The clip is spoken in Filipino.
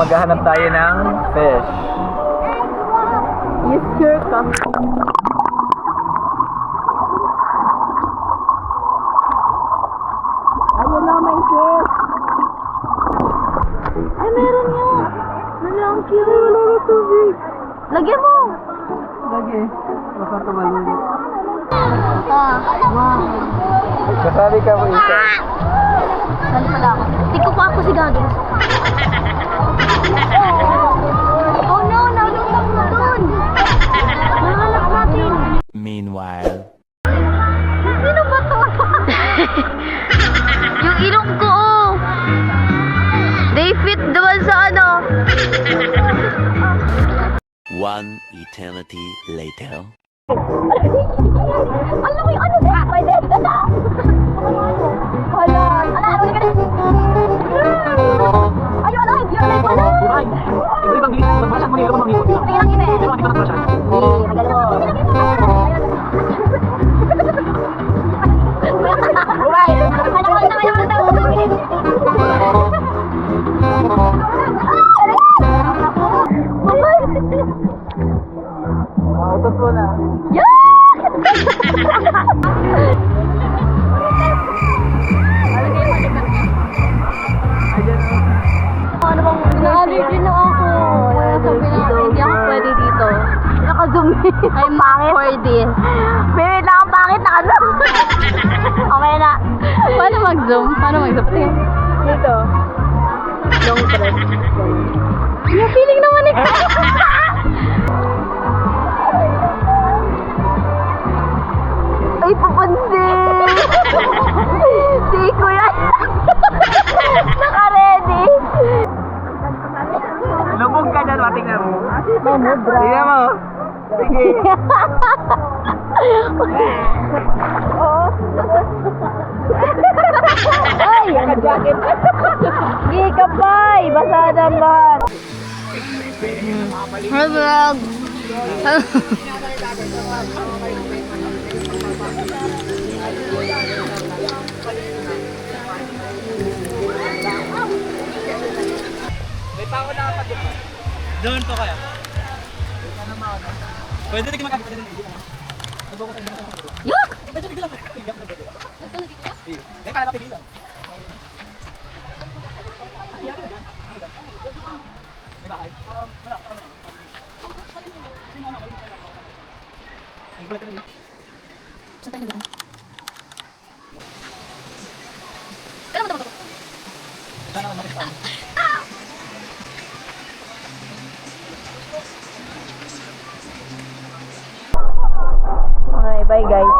maghahanap tayo ng fish. Yes, sure ka. Ayun na, may fish. Ay, meron nga. Wala, ang cute. Wala na tubig. Lagyan mo. Lagi. Baka tumalunod. Wow. Kasali ka mo isa. Saan pala ako? Tiko pa ako si Gagos. Oh no, nalulog na dun. Nahanap natin. Meanwhile. Sino ba to? Yung ilong ko, oh. They fit naman sa ano. One eternity later. Alam mo yung ano? Pwede. Hala. Ano ka rin? Ayun, ay. Yun, ay. Hala. Ay, hindi bang bilis? Magbasak mo nito, mamikot lang. Tingnan kita eh. Pero hindi pa nagpasya. Tagal mo. Alright. Utos mo na. Ano bang na-allergy na ako. Sabi na, hindi ako pwede dito. Naka-zoom. I'm pangit for this. Baby, nakapangit, naka-zoom. Okay na. Paano mag-zoom? Paano mag-zoom? Dito. Long press. Yung feeling naman eh. Ay, papansin! Si Kuya! Naka-ready! Lubog ka dyan, matingnan mo. Mamudra. Tingnan mo. Sige. Oo. Ay! Naka-jacket. Sige ka pa! Basa na lahat. Vlog. May pango na kapag doon to kaya. Pwede rin magkakita din. Yuck! May kala natin dito. Okay, bye guys.